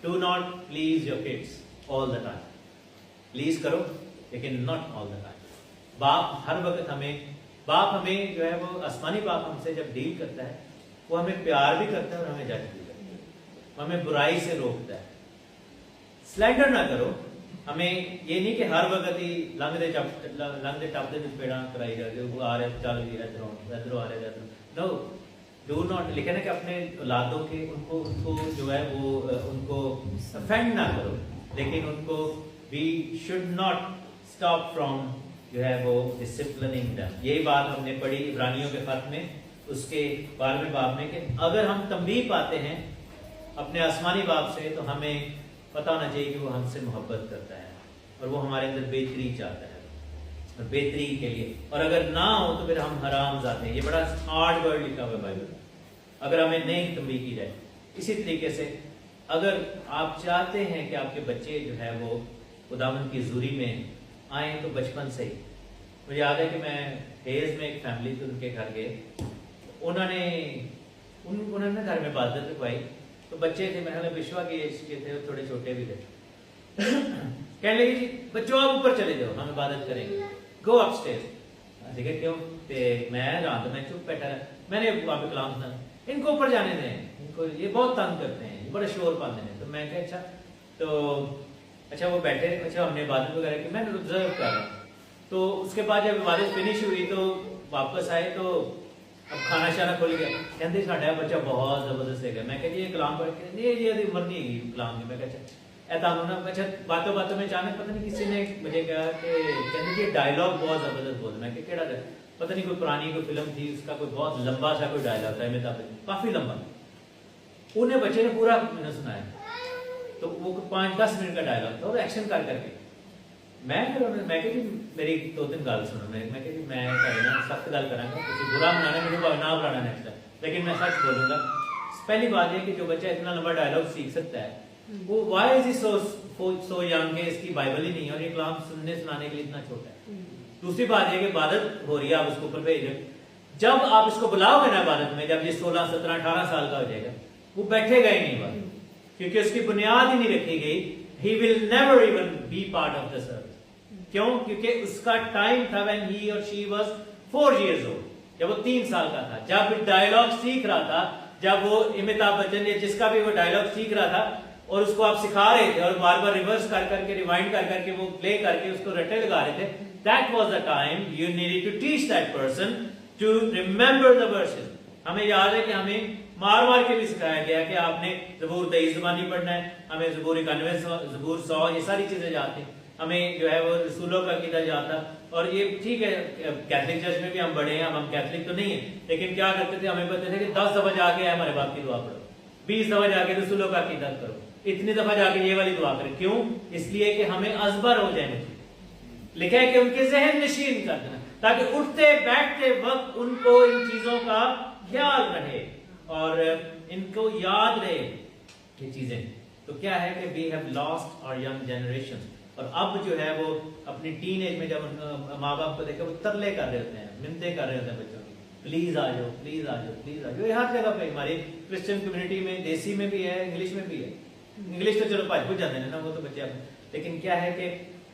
Speaker 1: do not please your kids all the time, please करो लेकिन नॉट ऑल द टाइम। बाप हर वक्त हमें जो है वो आसमानी बाप हमसे जब डील करता है वो हमें प्यार भी करता है और हमें जज भी करता है, वो हमें बुराई से रोकता है। स्लैंडर ना करो, हमें ये नहीं कि हर वक्त ही लंघते टपते पेड़ा कराई जाते वो आ रहे चल इधरों आ रहे नो, डू नॉट। लिखे ना कि अपने औलादों के उनको जो है वो उनको अफेंड ना करो, लेकिन उनको we should not stop from जो है वो डिसिप्लिनिंग देम। यही बात हमने पढ़ी इब्रानियों के खत में उसके 12वें बाब में कि अगर हम तंबीह पाते हैं अपने आसमानी बाप से तो हमें पता होना चाहिए कि वो हमसे मोहब्बत करता है और वो हमारे अंदर बेहतरी चाहता है और बेहतरी के लिए, और अगर ना हो तो फिर हम हराम जाते हैं। ये बड़ा हार्ड वर्ड लिखा हुआ है बाइबल में, अगर हमें नहीं तंबीह की जाए। इसी तरीके से अगर आप चाहते हैं कि आपके बच्चे जो है वो खुदावंद की हुजूरी में आए तो बचपन से ही। मुझे याद है कि मैं हेज में एक फैमिली थी, उनके घर गए, उन्होंने घर में इबादत रखवाई, तो बच्चे थे मेरे विश्वा के एज के थे, थोड़े छोटे भी थे। कहने लगे जी बच्चों आप ऊपर चले जाओ, हम इबादत करेंगे, गो अपस्टेयर्स। ठीक है, क्यों? मैं रात में चुप बैठा रहा, मैंने वहाँ पे कलाम सुना, इनको ऊपर जाने दें, इनको ये बहुत तंग करते हैं, बड़े शोर पाते हैं। तो मैं कहा अच्छा वो बैठे, अच्छा हमने इबादत वगैरह की, मैंने ऑब्जर्व कर रहा। तो उसके बाद जब इबादत फिनिश हुई तो वापस आए तो अब खाना शाना खुल गया, कहते साढ़ा बच्चा बहुत जबरदस्त है। मैं कहती ये कलाम पढ़ के नहीं जी उम्र नहीं है कलाम की। मैं अच्छा ना अच्छा बातों में अचानक पता नहीं किसी ने मुझे कहा कि कहते जी डायलॉग बहुत जबरदस्त बोल। मैं केड़ा पता नहीं कोई पुरानी कोई फिल्म थी, उसका कोई बहुत लंबा सा कोई डायलॉग था, अमिताभ काफी लंबा, उन्हें बच्चे ने पूरा मैंने सुनाया। तो वो 5-10 मिनट का डायलॉग था और एक्शन कर करके मैं कहती मेरी 2-3 गल सुनो। मैं कहती मैं सख्त गल करांगा, किसी बुरा बनाना मुझे ना बुलाना नेक्स्ट टाइम, लेकिन मैं सच बोलूंगा। पहली बात है कि जो बच्चा इतना लंबा डायलॉग सीख सकता है वो why is he so young के इसकी बाइबल ही नहीं है और ये कलाम सुनाने के लिए इतना छोटा है। दूसरी बात है कि इबादत हो रही है, आप उसको ऊपर भेज, जब आप इसको बुलाओगे ना इबादत में, जब ये 16, 17, 18 साल का हो जाएगा वो बैठेगा ही नहीं बात, क्योंकि उसकी बुनियाद ही नहीं रखी गई। He will never even be part of the service. क्यों? क्योंकि उसका टाइम था when he or she was 4 years old, जब वो 3 साल का था, जब डायलॉग सीख रहा था, जब वो अमिताभ बच्चन या जिसका भी वो डायलॉग सीख रहा था और उसको आप सिखा रहे थे और बार बार रिवर्स कर करके रिवाइंड कर करके वो प्ले करके उसको रटे लगा रहे थे। That was the time you needed to teach that person to remember the verses. हमें याद है कि हमें मार के भी सिखाया गया कि आपने ज़बूर 23 ज़बानी पढ़ना है, हमें ज़बूर 91, ज़बूर 100, ये सारी चीजें जाती, हमें जो है वो रसूलों का अकीदा जाता। और ये ठीक है कैथलिक चर्च में भी हम बड़े हैं, अब हम कैथलिक तो नहीं है, लेकिन क्या करते थे, हमें पता थे कि 10 दफा जाके हमारे बाप की दुआ पढ़ो, 20 दफा जाके रसूलों का अकीदा करो, इतनी दफा जाके ये वाली दुआ करें। क्यों? इसलिए कि हमें अजबर हो जाए। लिखा है कि उनके जहन नशीन कर देना, ताकि उठते बैठते वक्त उनको इन चीजों का ख्याल रहे और इनको याद रहे ये चीजें। तो क्या है कि we have lost our young generation, और अब जो है वो अपनी टीन एज में जब माँ बाप को देखकर वो तरले कर रहे होते हैं, मिन्नतें कर रहे होते हैं बच्चों की, प्लीज आ जाओ, प्लीज आ जाओ, प्लीज आ जाओ। ये हर जगह पे हमारी क्रिश्चियन कम्युनिटी में, देसी में भी है, इंग्लिश में भी है। इंग्लिश तो चलो भूल जाते हैं ना वो तो बच्चे, लेकिन क्या है कि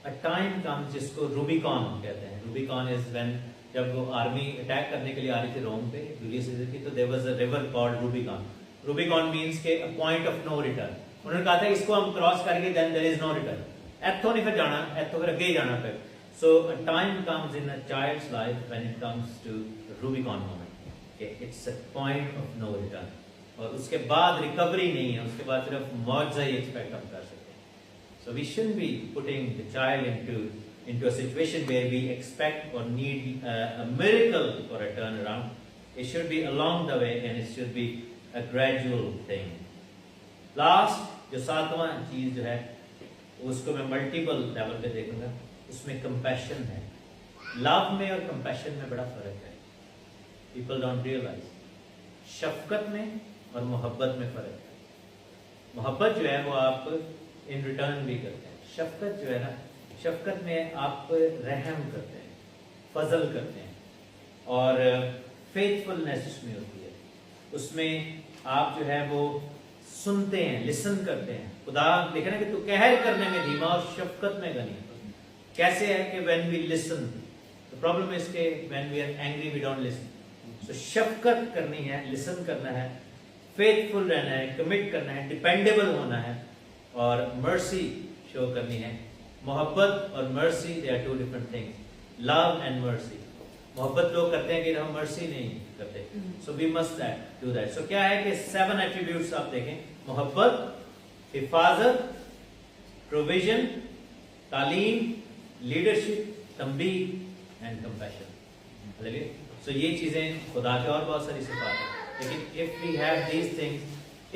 Speaker 1: अ टाइम कम्स जिसको रूबिकॉन कहते हैं। रूबिकॉन इज व्हेन जब वो आर्मी अटैक करने के लिए आ रही थी रोम पे जूलियस सीजर की, तो there was a river called Rubicon. Rubicon means के a point of no return. उन्होंने कहा था इसको हम क्रॉस करेंगे then there is no return, एथो नहीं फिर जाना, एथो फिर आगे ही जाना फिर। So a time comes in a child's life when it comes to Rubicon moment, it's a point of no return, और उसके बाद रिकवरी नहीं है, उसके बाद सिर्फ मौजा ही एक्सपेक्ट हम कर सकते हैं। So we shouldn't be putting the child into a situation where we expect or need a miracle for a turnaround. It should be along the way and it should be a gradual thing. Last, जो 7वां चीज जो है उसको मैं multiple level पे देखूंगा, उसमें compassion है। लव में और कंपैशन में बड़ा फर्क है, पीपल डोंट रियलाइज। शफकत में और मोहब्बत में फर्क है। मोहब्बत जो है वो आप इन रिटर्न भी करते हैं, शफकत जो है ना, शफकत में आप रहम करते हैं, फजल करते हैं, और फेथफुलनेस उसमें होती है। उसमें आप जो है वो सुनते हैं, लिसन करते हैं। खुदा लिखा ना कि तू कहर करने में धीमा और शफकत में गनी। कैसे है कि when we listen, the problem is کہ when we are angry we don't listen. So شفقت کرنی ہے, listen کرنا ہے, faithful رہنا ہے, commit کرنا ہے, dependable ہونا ہے, اور mercy show کرنی ہے. محبت اور mercy they are two different things. Love and mercy. محبت لوگ کرتے ہیں کہ ہم mercy نہیں کرتے. So we must do that. So کیا ہے کہ 7 attributes آپ دیکھیں. محبت, حفاظت, provision, تعلیم, leadership, تنبیہ and compassion. So یہ چیزیں خدا کے اور بہت ساری صفات ہیں. لیکن if we have these things,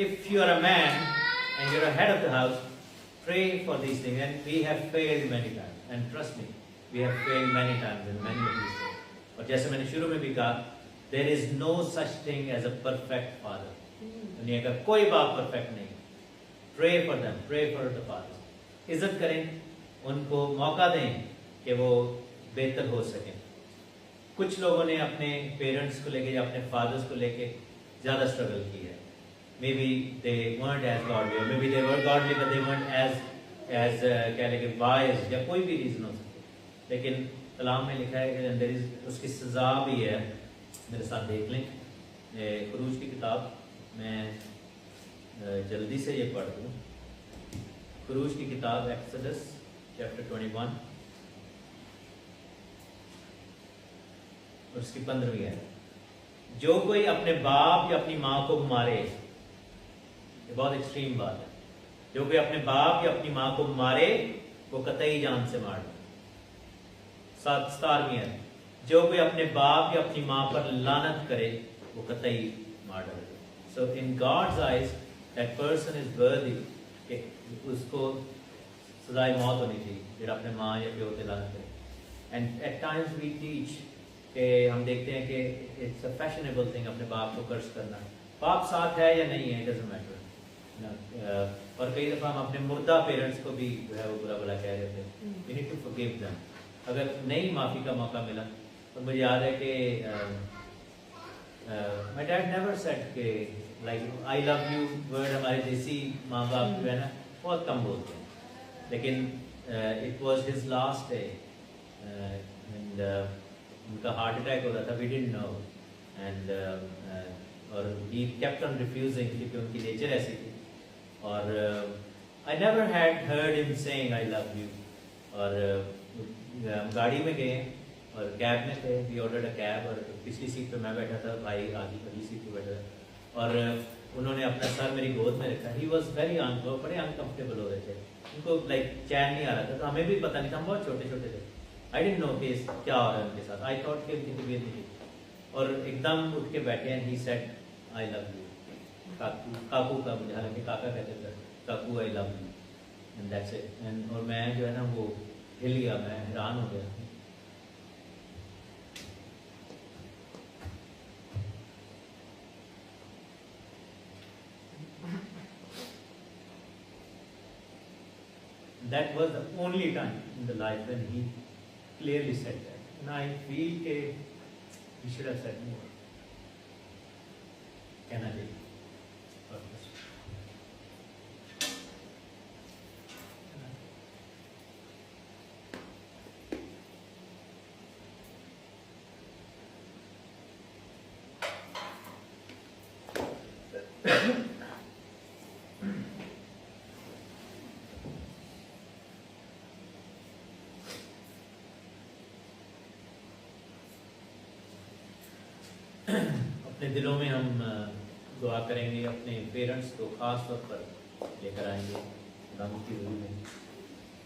Speaker 1: if you are a man and you're a head of the house, pray for these things. And we have failed many times. And trust me, we have failed many times in many of these things. اور جیسے میں نے شروع میں بھی کہا, there is no such thing as a perfect father. دنیا کا کوئی باپ پرفیکٹ نہیں. Pray for them, pray for the fathers. عزت کریں, ان کو موقع دیں کہ وہ بہتر ہو سکیں. کچھ لوگوں نے اپنے پیرنٹس کو لے کے یا اپنے فادرز کو لے کے زیادہ اسٹرگل کی ہے. Maybe they weren't as godly, or maybe they were godly but they weren't as کیا لے کے wise, یا کوئی بھی ریزن ہو سکتے. لیکن کلام میں لکھا ہے کہ there is, اس کی سزا بھی ہے. میرے ساتھ دیکھ لیں خروج کی کتاب, میں جلدی سے یہ پڑھ دوں. خروج کی کتاب ایکسڈس چیپٹر 21 اور اس کی 15ویں ہے. جو کوئی اپنے باپ یا اپنی ماں کو مارے, یہ بہت ایکسٹریم بات ہے, جو کوئی اپنے باپ یا اپنی ماں کو مارے وہ قطعی جان سے مار دے. 17ویں ہے, جو کوئی اپنے باپ یا اپنی ماں پر لعنت کرے وہ قطعی مار ڈالے. So in God's eyes that person is worthy, کہ اس کو سزائے موت ہونی چاہیے جو اپنے ماں یا پیو پہ لعنت کرے. And at times we teach کہ ہم دیکھتے ہیں کہ it's a fashionable thing اپنے باپ کو کرس کرنا. باپ ساتھ ہے یا نہیں ہے, it doesn't matter. اور کئی دفعہ ہم اپنے مردہ پیرنٹس کو بھی جو ہے وہ برا بلا کہہ رہے تھے. We need to forgive them. اگر نہیں معافی کا موقع ملا, تو مجھے یاد ہے کہ my dad never said کہ like I love you word ہمارے دیسی ماں باپ جو ہے نا بہت کم بولتے ہیں. لیکن it was his last day and ان کا ہارٹ اٹیک ہو رہا تھا. We didn't know and اور he kept on refusing کیونکہ ان کی نیچر ایسی تھی. اور I never had heard him saying I love you. اور ہم گاڑی میں گئے اور کیب میں تھے. We ordered a cab اور پچھلی سیٹ پہ میں بیٹھا تھا, بھائی آگے پہلی سیٹ پہ بیٹھا تھا, اور انہوں نے اپنا سر میری گود میں رکھا. He was very بڑے انکمفرٹیبل ہو رہے تھے, ان کو لائک چین نہیں آ رہا تھا. تو ہمیں بھی پتہ نہیں تھا, ہم بہت چھوٹے چھوٹے تھے. I didn't know کہ کیا ہو رہا ہے ان کے ساتھ. I thought کہ ان کی طبیعت نہیں تھی. اور ایک دم اٹھ کے بیٹھے ہیں. He said I love you. Kaku کا, مجھے حالانکہ کاکا کہتے تھے, Kaku I love you. And that's it. And اور میں جو ہے نا وہ ہل گیا, میں حیران ہو گیا. That was the only time in the life when he clearly said that. And I feel that he should have said more. Can I be? اپنے دلوں میں ہم دعا کریں گے, اپنے پیرنٹس کو خاص طور پر لے کر آئیں گے خدا کی حضور میں.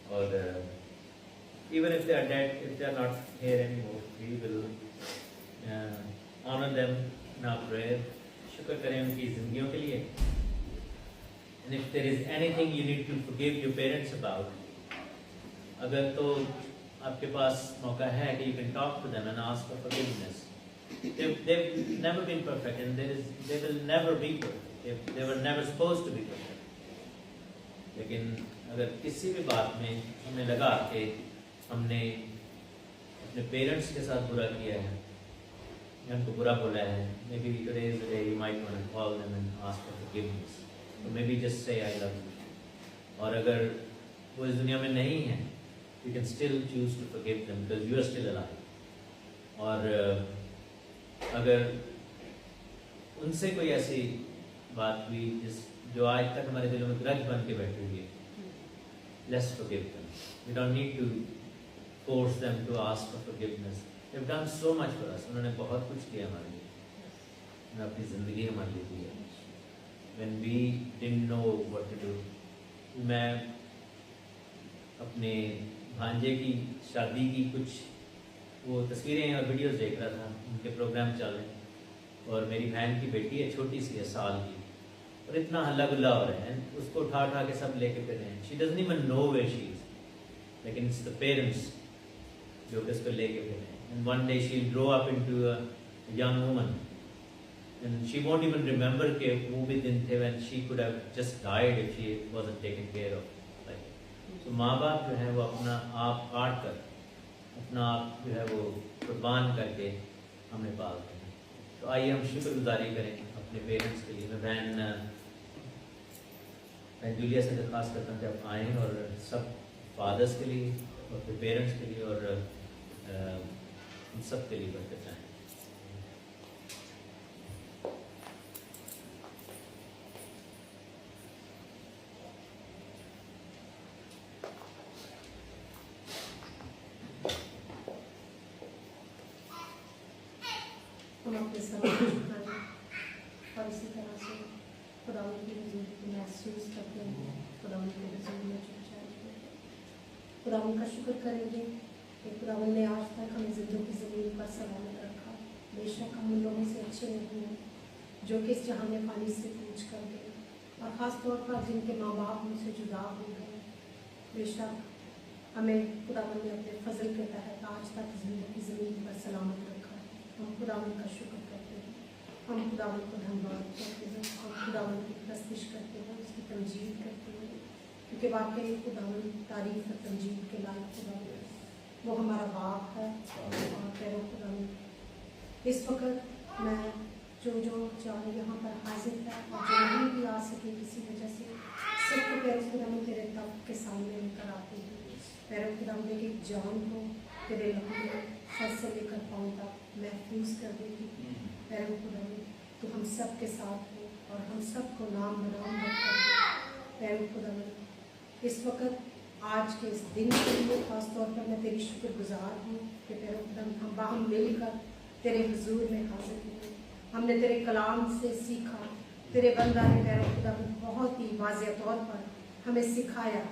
Speaker 1: اور even if they are dead, if they are not here anymore, we will honor them in our prayer. شکر کریں ان کی زندگیوں کے لیے. And if there is anything you need to forgive your parents about, اگر تو آپ کے پاس موقع ہے کہ you can talk to them and ask for forgiveness. They've never been perfect and they will never be perfect. They were never supposed to be perfect. لیکن اگر کسی بھی بات میں ہمیں لگا کہ ہم نے اپنے پیرنٹس کے ساتھ برا کیا ہے یا ان کو برا بولا ہے, maybe today is the day you might want to call them and ask for forgiveness. Or maybe just say I love you. اور اگر وہ اس دنیا میں نہیں ہیں, you can still choose to forgive them because you are still alive. और अगर उनसे कोई ऐसी बात हुई जो आज तक हमारे दिलों में ग्रज बन के बैठी हुई है, let's forgive them. We don't need to force them to ask for forgiveness. They've done so much for us. उन्होंने बहुत कुछ किया हमारे लिए, उन्होंने अपनी ज़िंदगी हमारे लिए दी है. When we didn't know what to do, मैं अपने भांजे की शादी की कुछ वो तस्वीरें और वीडियोस देख रहा था, उनके प्रोग्राम चल रहे हैं, और मेरी बहन की बेटी है, छोटी सी है, साल की, और इतना हल्ला गुल्ला हो रहा है, उसको उठा उठा के सब लेके फिर रहे हैं. She doesn't even know where she is, लेकिन इट्स द पेरेंट्स जो उसको लेके फिर रहे हैं. And one day she will grow up into a young woman and she won't even remember के वो भी दिन थे when she could have just died if she wasn't taken care of. तो माँ बाप जो है वो अपना आप काट कर, अपना आप जो है वो कुर्बान करके हमें पालते हैं. तो आइए हम शुक्रगुजारी करें अपने पेरेंट्स के लिए. मैं जूलिया से दरख्वास्त करता हूँ कि आप आएँ और सब फादर्स के लिए और अपने पेरेंट्स के लिए और उन सब के लिए बरकत चाहें.
Speaker 2: हम अपने समय और इसी तरह से खुदावंद की हुजूर को महसूस करते हैं, खुदावंद के हुजूर में झुक जाएंगे, खुदावंद का शुक्र करेंगे कि खुदावंद ने आज तक हमें ज़िंदगी की ज़मीन पर सलामत रखा. बेशक हम उन लोगों से अच्छे नहीं हैं जो कि इस जहां में पानी से कूच कर गए, और ख़ास तौर पर जिनके माँ बाप उनसे जुदा हो गए. बेशक हमें खुदावंद ने अपने फजल के तहत आज तक ज़िंदगी की ज़मीन पर सलामत रखा. हम खुदावंद का शुक्र करते हैं, हम खुदावंद को धन्यवाद करते हैं, हम खुदावंद की प्रस्तिश करते हैं, उसकी तमजीद करते हैं, क्योंकि वाकई खुदावंद तारीफ और तमजीद के लायक खुदावंद वो हमारा बाप है. और पैरों खुदावंद इस वक्त मैं जो चाहे यहाँ पर हाजिर है और जो नहीं भी आ सके किसी वजह से, सबको पैरों खुदावंद तेरे तब के सामने लेकर आते हैं. पैरों खुदावंद की जान को तेरे लहू में सर से लेकर पाँव तक महफूज कर देगी. पैरों खुदावंद तो हम सब के साथ हो और हम सबको नाम बनाम रखकर. पैरों खुदावंद इस वक्त आज के इस दिन के लिए खास तौर पर मैं तेरी शुक्रगुजार हूँ कि पैरों खुदावंद हम बाहम मिलकर तेरे हुजूर में हाजिर हुए. हमने तेरे कलाम से सीखा, तेरे बंदा ने पैरों खुदावंद बहुत ही वाज़ेह तौर पर हमें सिखाया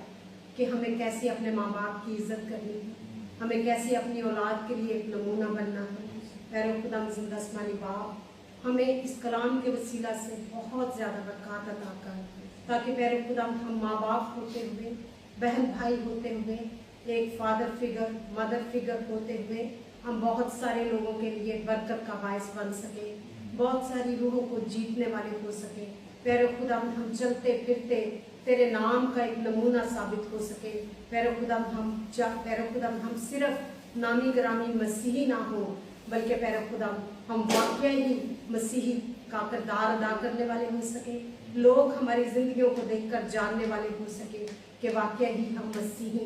Speaker 2: कि हमें कैसे अपने माँ बाप की इज़्ज़त करनी है, हमें कैसे अपनी औलाद के लिए एक नमूना बनना है. पैरों खुदावंद ज़िंदा आसमानी बाप हमें इस कलाम के वसीला से बहुत ज़्यादा बरकत अता कर, ताकि पैरों खुदावंद हम माँ बाप होते हुए, बहन भाई होते हुए, एक फादर फिगर मदर फिगर होते हुए हम बहुत सारे लोगों के लिए बरकत का बायस बन सके, बहुत सारी रूहों को जीतने वाले हो सके. पैरों खुदावंद हम चलते फिरते तेरे नाम का एक नमूना साबित हो सके. पैरों खुदावंद हम सिर्फ नामी ग्रामी मसीही ना हो, बल्कि पैरों खुदावंद हम वाकई ही मसीही का किरदार अदा करने वाले हो सके. लोग हमारी जिंदगियों को देखकर जानने वाले हो सके कि वाकई ही हम मसीही.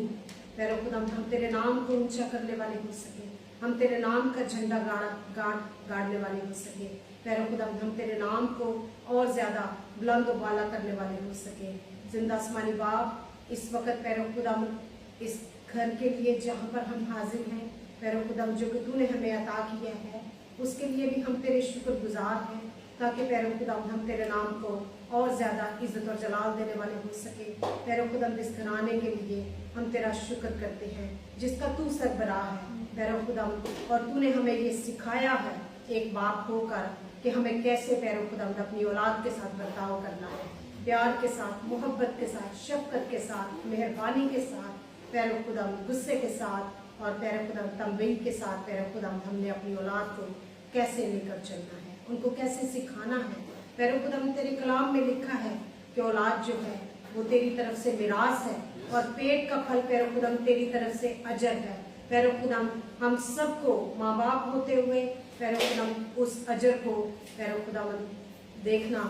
Speaker 2: पैरों खुदावंद हम तेरे नाम को ऊंचा करने वाले हो सके, हम तेरे नाम का झंडा गाड़ने वाले हो सके. पैरों खुदावंद हम तेरे नाम को और ज़्यादा बुलंद वाला करने वाले हो सके. जिंदा आसमानी बाप इस वक्त पैरों खुदावंद इस घर के लिए जहाँ पर हम हाजिर हैं, पैरों खुदावंद जो कि तूने हमें अता किया है उसके लिए भी हम तेरे शुक्रगुजार हैं, ताकि पैरों खुदावंद हम तेरे नाम को और ज़्यादा इज़्ज़त और जलाल देने वाले हो सके. पैरों खुदावंद इस घराने के लिए हम तेरा शुक्र करते हैं जिसका तू सरबराह है. पैरों खुदावंद और तूने हमें ये सिखाया है एक बाप होकर कि हमें कैसे पैरों खुदावंद अपनी औलाद के साथ बर्ताव करना है, प्यार के साथ, मोहब्बत के साथ, शफकत के साथ, मेहरबानी के साथ. पैरों खुदावंद गुस्से के साथ और पैरों खुदावंद तंबीह के साथ पैरों खुदावंद हमने अपनी औलाद को कैसे लेकर चलना है, उनको कैसे सिखाना है. पैरों खुदावंद तेरे कलाम में लिखा है कि औलाद जो है वो तेरी तरफ से मिरास है और पेट का फल पैरों खुदावंद तेरी तरफ से अजर है. पैरों खुदावंद हम सबको माँ बाप होते हुए पैरों खुदावंद उस अजर को पैरों खुदावंद देखना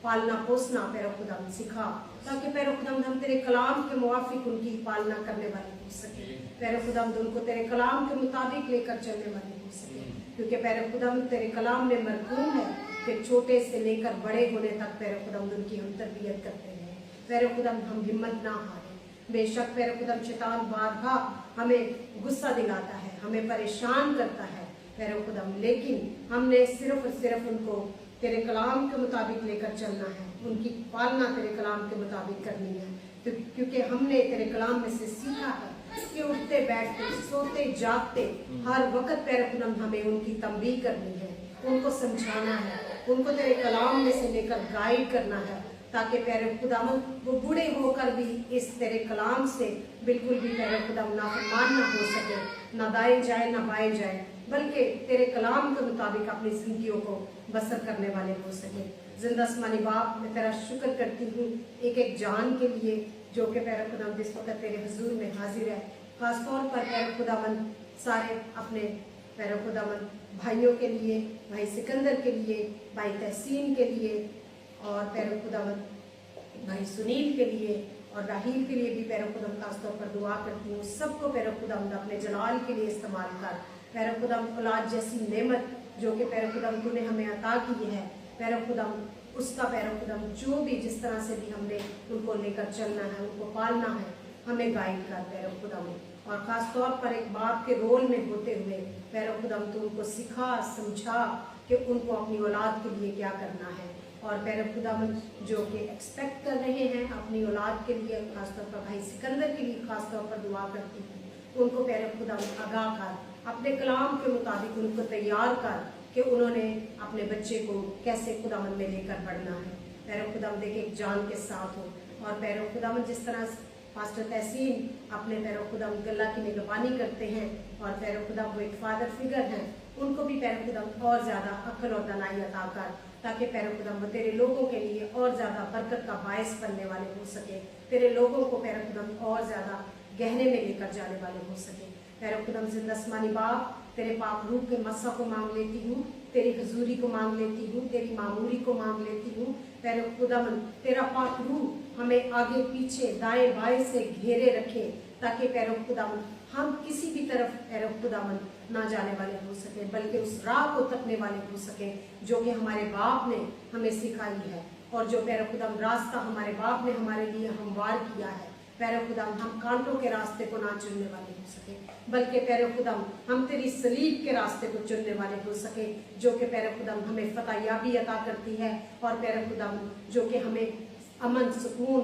Speaker 2: पालना पोसना पैरो खुदाम सिखा, ताकि पैरो खुदाम हम तेरे कलाम के मुआफिक उनकी पालना करने वाले हो सके। पैरो खुदाम उनको तेरे कलाम के मुताबिक लेकर चलने वाले हो सके, क्योंकि पैरो खुदाम तेरे कलाम में मरकूम है कि छोटे से लेकर बड़े होने तक पैरो खुदाम उनकी हम तरबियत करते हैं। पैरो खुदाम हम हिम्मत ना हारें। बेशक पैरो खुदाम शैतान बारहा हमें गुस्सा दिलाता है, हमें परेशान करता है पैरो खुदाम, लेकिन हमने सिर्फ और सिर्फ उनको तेरे कलाम के मुताबिक लेकर चलना है, उनकी पालना तेरे कलाम के मुताबिक करनी है, क्योंकि हमने तेरे कलाम में से सीखा है कि उठते बैठते सोते जागते हर वक्त पैरो खुदाम हमें उनकी तंबीह करनी है, उनको समझाना है, उनको तेरे कलाम में से लेकर गाइड करना है, ताकि पैरो खुदाम वो बूढ़े होकर भी इस तेरे कलाम से बिल्कुल भी पैरो खुदाम नाफरमान ना हो सके, ना दाएं जाए ना बाएं जाए, बल्कि तेरे कलाम के मुताबिक अपनी जिंदगियों को बसर करने वाले हो सके। जिंदा आसमानी बाप, मैं तेरा शुक्र करती हूँ एक एक जान के लिए जो कि पैरो खुदाम जिस वक्त तेरे हुजूर में हाजिर है, खास तौर पर पैरो खुदावन सारे अपने पैरो खुदावन भाइयों के लिए, भाई सिकंदर के लिए, भाई तहसीन के लिए, और पैरो खुदावन भाई सुनील के लिए और राहील के लिए भी पैरो खुदावन खास तौर पर दुआ करती हूँ। सबको पैरो खुदावन अपने जलाल के लिए इस्तेमाल कर। पैरो खुदावन औलाद जैसी नेमत जो कि पैरो खुदावन तूने हमें अता की है, पैरो खुदावन उसका पैरो खुदावन जो भी जिस तरह से भी हमने उनको लेकर चलना है, उनको पालना है, हमें गाइड कर पैरो खुदावन। और ख़ास तौर पर एक बाप के रोल में होते हुए पैरो खुदावन तू उनको सिखा समझा कि उनको अपनी औलाद के लिए क्या करना है। और पैरो खुदावन जो कि एक्सपेक्ट कर रहे हैं अपनी औलाद के लिए, खासतौर पर भाई सिकंदर के लिए खास तौर पर दुआ करती हूँ, उनको पैरो खुदावन आगाह कर, अपने कलाम के मुताबिक उनको तैयार कर कि उन्होंने अपने बच्चे को कैसे खुदावन में लेकर बढ़ना है। पैरो खुदावन देखे एक जान के साथ हो, और पैरो खुदावन जिस तरह पास्टर तहसीन अपने पैरो खुदावन गल्ला की निगरानी करते हैं, और पैरो खुदावन वो एक फादर फिगर हैं, उनको भी पैरो खुदावन और ज़्यादा अक्ल और दनाई अता कर, ताकि पैरो खुदावन वो तेरे लोगों के लिए और ज़्यादा बरकत का बायस बनने वाले हो सके, तेरे लोगों को पैरो खुदावन और ज़्यादा गहने में लेकर जाने वाले हो सके। पैरो खुदावन जिंदा आसमानी बाप, तेरे पाक रूह के मस्सा को मांग लेती हूँ, तेरी हजूरी को मांग लेती हूँ, तेरी मामूरी को मांग लेती हूँ। पैरो खुदावन तेरा पाक रूह हमें आगे पीछे दाएं बाएं से घेरे रखे, ताकि पैरो खुदावन हम किसी भी तरफ पैरो खुदावन ना जाने वाले हो सके, बल्कि उस राह को तकने वाले हो सके जो कि हमारे बाप ने हमें सिखाई है, और जो पैरो खुदावन रास्ता हमारे बाप ने हमारे लिए हमवार किया है। पैरो खुदावन हम कांटों के रास्ते को ना चुनने वाले हो सके, बल्कि पैरो खुदावन हम तेरी सलीब के रास्ते को चुनने वाले हो सके, जो कि पैरो खुदावन हमें फतहयाबी अता करती है, और पैरो खुदावन जो कि हमें अमन सुकून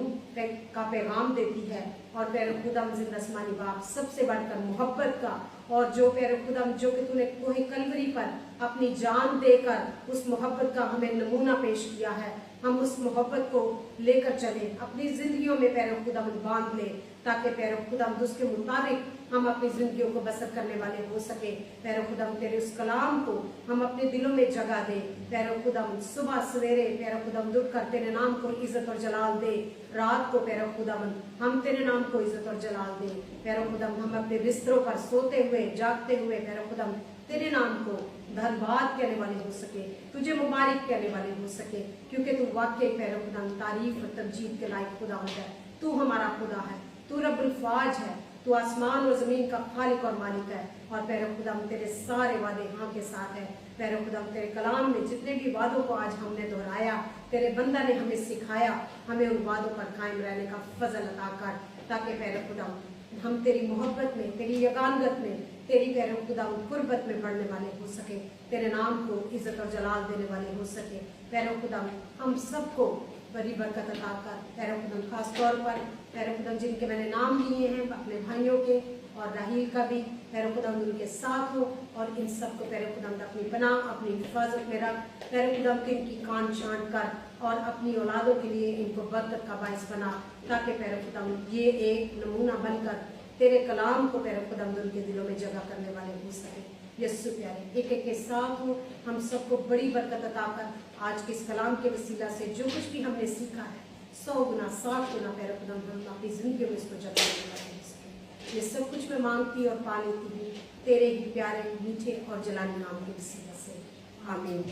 Speaker 2: का पैगाम देती है। और पैरो खुदावन जिंदा आसमानी बाप, सबसे बढ़कर मोहब्बत का, और जो पैरो खुदावन जो कि तूने कोहे कलवरी पर अपनी जान देकर उस मोहब्बत का हमें नमूना पेश किया है, हम उस मोहब्बत को लेकर चले, अपनी जिंदगियों में पैरो खुदावन बांध ले, ताकि पैरो खुदावन उसके मुताबिक हम अपनी जिंदगियों को बसर करने वाले हो सके। पैरो खुदावन तेरे उस कलाम को हम अपने दिलों में जगह दे। पैरो खुदावन सुबह सवेरे पैरो खुदावन उठ कर तेरे नाम को इज्जत और जलाल दे, रात को पैरो खुदावन हम तेरे नाम को इज्जत और जलाल दे। पैरो खुदावन हम अपने बिस्तरों पर सोते हुए जागते हुए पैरो खुदावन तेरे नाम को धन्यवाद कहने वाले हो सके, तुझे मुबारक कहने वाले हो सके, क्योंकि तू वाकई पैरो खुदावन तारीफ और तमजीद के लायक खुदावंद है। तू हमारा खुदा है, तू रब्बुल फाज है, तू आसमान और ज़मीन का खालिक और मालिक है। और पैरो खुदावन तेरे सारे वादे हाँ के साथ है। पैरो खुदावन तेरे कलाम में जितने भी वादों को आज हमने दोहराया, तेरे बंदा ने हमें सिखाया, हमें उन वादों पर कायम रहने का फजल अता कर, ताकि पैरो खुदावन हम तेरी मोहब्बत में, तेरी यगानगत में, तेरी पैरो खुदावन कुर्बत में बढ़ने वाले हो सके, तेरे नाम को इज्जत और जलाल देने वाले हो सके। पैरो खुदावन हम सबको बड़ी बरकत अता कर। पैरो खुदावन खास तौर पर पैरो खुदावन जिनके मैंने नाम लिए हैं अपने भाइयों के और राहील का भी, पैरो खुदावन उनके साथ हो, और इन सबको पैरो खुदावन अपनी पनाह अपनी हिफाजत में रख। पैरो खुदावन इनकी कान छांट कर और अपनी औलादों के लिए इनको बरकत का बायस बना, ताकि पैरो खुदावन ये एक नमूना बनकर तेरे कलाम को पैरो खुदावन उनके दिलों में जगह करने वाले हो सके। यस्सु प्यारे एक एक के साथ हो, हम सबको बड़ी बरकत अता कर। आज के इस कलाम के वसीला से जो कुछ भी हमने सीखा है 100 गुना 60 गुना पैरो खुदावन हम अपनी जिंदगी में इसको जगह देने वाले हो सके। ये सब कुछ मैं मांगती और पा लेती हूँ तेरे ही प्यारे मीठे और जलानी नाम के वसीला से, आमीन।